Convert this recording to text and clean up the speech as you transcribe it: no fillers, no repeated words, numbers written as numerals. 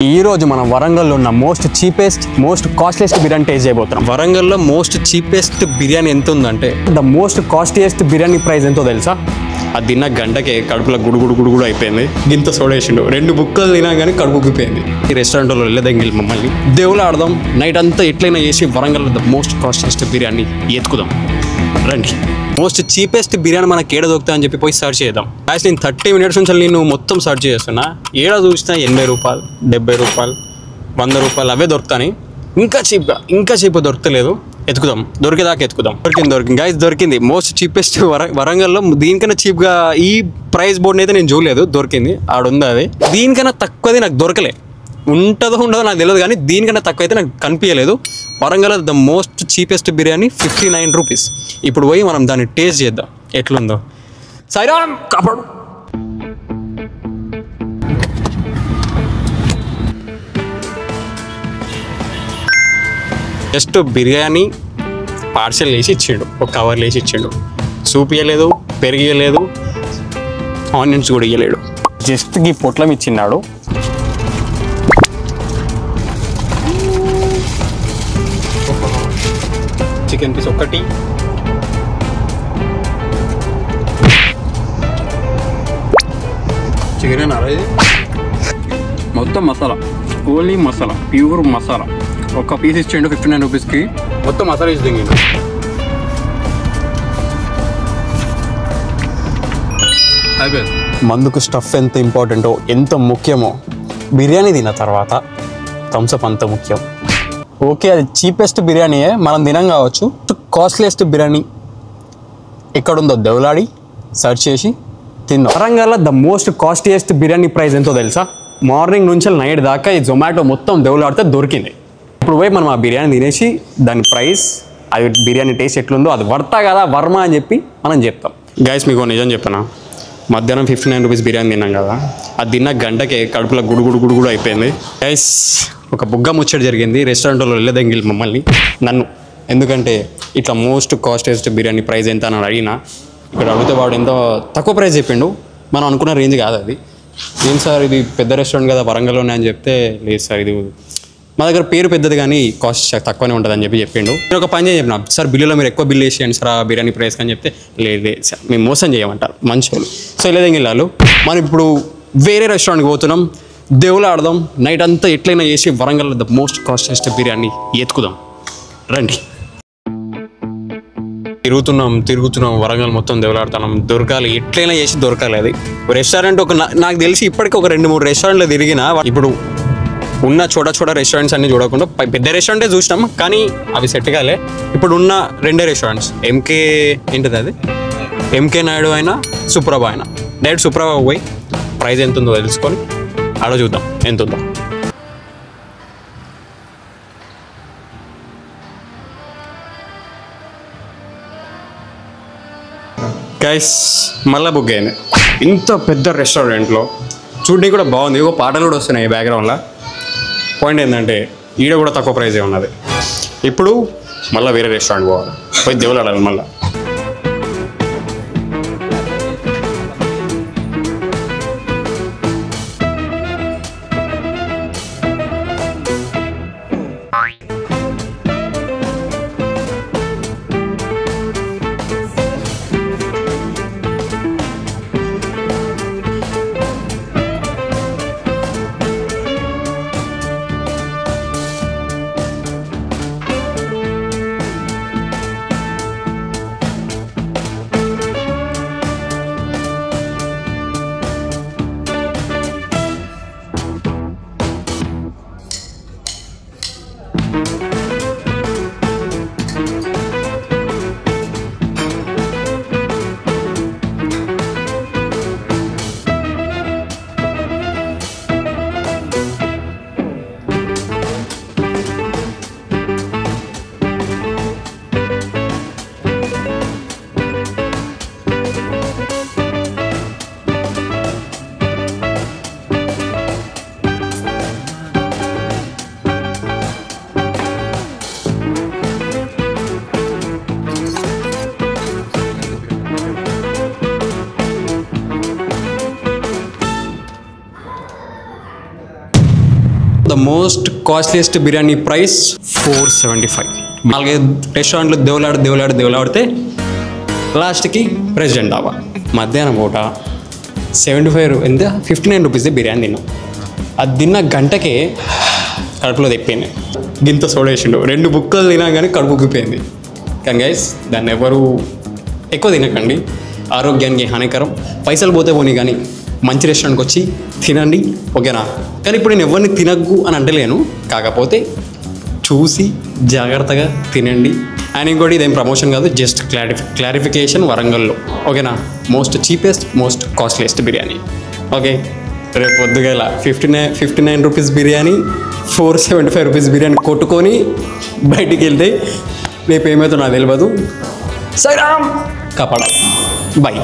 ఈ రోజు మనం వరంగల్లో ఉన్న most cheapest most costliest biryani taste చేయబోతున్నాం. వరంగల్లో మోస్ట్ చీపెస్ట్ బిర్యానీ ఎంత ఉందంటే the most costliest biryani price ఎంతో తెలుసా? అది తిన్న గంటకే కడుపులో గుడుగుడు అయిపోయింది. గింత సోడేసిండు. 2 బుక్కలు తినా కానీ కడుపు ఉబ్బిపోయింది. ఈ రెస్టారెంట్లో వెళ్ళదంగిలి మమ్మల్ని దేవుళ్ళు ఆడదాం, నైట్ అంతా ఎట్లయినా చేసి వరంగల్లో ద మోస్ట్ కాస్ట్లీయెస్ట్ బిర్యానీ ఎత్తుకుదాం రండి. మోస్ట్ చీపెస్ట్ బిర్యానీ మనకి ఏడ దొరుకుతా అని చెప్పి పోయి సర్చ్ చేద్దాం. యాక్చువల్ నేను 30 మినిట్స్ నుంచి నేను మొత్తం సర్చ్ చేస్తున్నా. ఏడ చూసినా 80 రూపాయలు, 70 రూపాయలు, 100 రూపాయలు అవే దొరుకుతాయి. ఇంకా చీప్ దొరకలేదు. ఎత్తుకుదాం, దొరికేదాకా ఎత్తుకుదాం. దొరికింది గైస్, దొరికింది మోస్ట్ చీపెస్ట్ వరంగల్లో. దీనికన్నా చీప్గా ఈ ప్రైస్ బోర్డుని అయితే నేను చూడలేదు. దొరికింది, ఆడుంది. అది దీనికన్నా తక్కువది నాకు దొరకలే. ఉండదో నాకు తెలియదు, కానీ దీనికన్నా తక్కువ అయితే నాకు కనిపించలేదు. Warangal the most cheapest biryani 59 rupees. ఇప్పుడు పోయి మనం దాన్ని టేస్ట్ చేద్దాం ఎట్లుందో. సైరామ్ కాపాడు. జస్ట్ బిర్యానీ పార్సల్ వేసి ఇచ్చిండు, ఒక కవర్లు వేసి ఇచ్చిండు. సూప్ ఇవ్వలేదు, పెరుగు ఇవ్వలేదు, ఆనియన్స్ కూడా ఇవ్వలేడు. జస్ట్ ఈ పొట్లం ఇచ్చిన్నాడు. చికెన్ పీస్ ఒకటి, చికెన్ ఇది మొత్తం మసాలా, ఓన్లీ మసాలా, ప్యూర్ మసాలా. ఒక పీస్ ఇచ్చేయండి 59 రూపీస్కి. మొత్తం మసాలా ఇచ్చి దింగి అయిపోయింది. మందుకు స్టఫ్ ఎంత ఇంపార్టెంటో, ఎంత ముఖ్యమో బిర్యానీ తిన్న తర్వాత థమ్స్అప్ అంత ముఖ్యం. ఓకే, అది చీపెస్ట్ బిర్యానీయే, మనం తినం కావచ్చు. కాస్ట్లీయెస్ట్ బిర్యానీ ఎక్కడుందో దేవులాడి సర్చ్ చేసి తిన్నాం. వరంగల్లో the most costliest biryani price ఎంతో తెలుసా? మార్నింగ్ నుంచి నైట్ దాకా ఈ జొమాటో మొత్తం దేవులాడితే దొరికింది. ఇప్పుడు పోయి మనం ఆ బిర్యానీ తినేసి దాని ప్రైస్, అది బిర్యానీ టేస్ట్ ఎట్లుందో, అది వర్తా కదా వర్మ అని చెప్పి మనం చెప్తాం. గైస్ మీకు నిజం చెప్పనా, మధ్యాహ్నం 59 రూపీస్ బిర్యానీ తిన్నాం కదా, అది తిన్న గంటకే కడుపులో గుడుగుడు అయిపోయింది. గైస్ ఒక బుగ్గ ముచ్చట జరిగింది. రెస్టారెంట్లో వెళ్ళదంగిలి మమ్మల్ని, నన్ను. ఎందుకంటే ఇట్లా మోస్ట్ కాస్ట్లీయెస్ట్ బిర్యానీ ప్రైస్ ఎంత అని అడిగినా, ఇక్కడ అడిగితే వాడు ఎంతో తక్కువ ప్రైస్ చెప్పిండు. మనం అనుకున్న రేంజ్ కాదు అది. ఏం సార్ ఇది పెద్ద రెస్టారెంట్ కదా వరంగల్లోనే అని చెప్తే, లేదు సార్ ఇది మా దగ్గర పేరు పెద్దది కానీ కాస్ట్ తక్కువనే ఉంటుంది అని చెప్పిండు. నేను ఒక పని చెప్పిన, సార్ బిల్లులో మీరు ఎక్కువ బిల్ వేసేయండి సార్ ఆ బిర్యానీ ప్రైస్ అని చెప్తే, లేదు సార్ మేము మోసం చేయమంటారు మంచి వాళ్ళు. సో వెళ్ళదంగిళ్ళు మనం ఇప్పుడు వేరే రెస్టారెంట్కి పోతున్నాం. దేవుళ్ళు ఆడదాం, నైట్ అంతా ఎట్లయినా చేసి Warangal the most costliest biryani ఎత్తుకుదాం రండి. తిరుగుతున్నాం వరంగల్ మొత్తం దేవులాడుతున్నాం. దొరకాలి, ఎట్లయినా చేసి దొరకాలి. అది రెస్టారెంట్ నాకు తెలిసి ఇప్పటికీ ఒక 2-3 రెస్టారెంట్లు తిరిగిన. ఇప్పుడు ఉన్న చోట రెస్టారెంట్స్ అన్ని చూడకుండా పెద్ద రెస్టారెంటే చూసినాం, కానీ అవి సెట్ కాలే. ఇప్పుడు ఉన్న 2 రెస్టారెంట్స్, ఎంకే ఏంటిది అది, ఎంకే నాయుడు అయినా సుప్రభ అయినా, డైరెక్ట్ సుప్రభ పోయి ప్రైస్ ఎంత ఉందో తెలుసుకొని ఆడ చూద్దాం ఎంత ఉందో. గైస్ మళ్ళీ బుక్ అయింది. ఇంత పెద్ద రెస్టారెంట్లో చూడడానికి కూడా బాగుంది. ఇగో పాటలు కూడా వస్తున్నాయి బ్యాక్గ్రౌండ్లో. పాయింట్ ఏంటంటే ఈడ కూడా తక్కువ ప్రైజే ఉన్నది. ఇప్పుడు మళ్ళీ వేరే రెస్టారెంట్ పోవాలి, పోయి దేవుళ్ళు ఆడాలి మళ్ళీ. The most costliest biryani price 475. 4 రెస్టారెంట్లు దేవులాడితే లాస్ట్కి ప్రెసిడెంట్ డాబా. మధ్యాహ్నం పూట 59 రూపీస్ బిర్యానీ తిన్నాం. అది తిన్న గంటకే కడుపులో తెప్పింది. గింత సోడేసిండు. 2 బుక్కలు తినా కానీ కడుపు ఉక్కిపోయింది. కానీ గైస్ దాన్ని ఎవరు ఎక్కువ తినకండి, ఆరోగ్యానికి హానికరం. పైసలు పోతే పోనీ కానీ మంచి రెస్టారెంట్కి వచ్చి తినండి, ఓకేనా? కానీ ఇప్పుడు నేను ఎవరిని తినగ్గు అని అంటలేను, కాకపోతే చూసి జాగ్రత్తగా తినండి. అండ్ ఇంకోటి ఇదేం ప్రమోషన్ కాదు, జస్ట్ క్లారిఫికేషన్. వరంగల్లో ఓకేనా, most cheapest most costliest biryani. Okay, రేపు పొద్దుగల 59 రూపీస్ బిర్యానీ 475 రూపీస్ బిర్యానీ కొట్టుకొని బయటికి వెళ్తే రేపు ఏమవుతుందో నాకు తెలియదు. సైరామ్ కాపాడాలి. బై.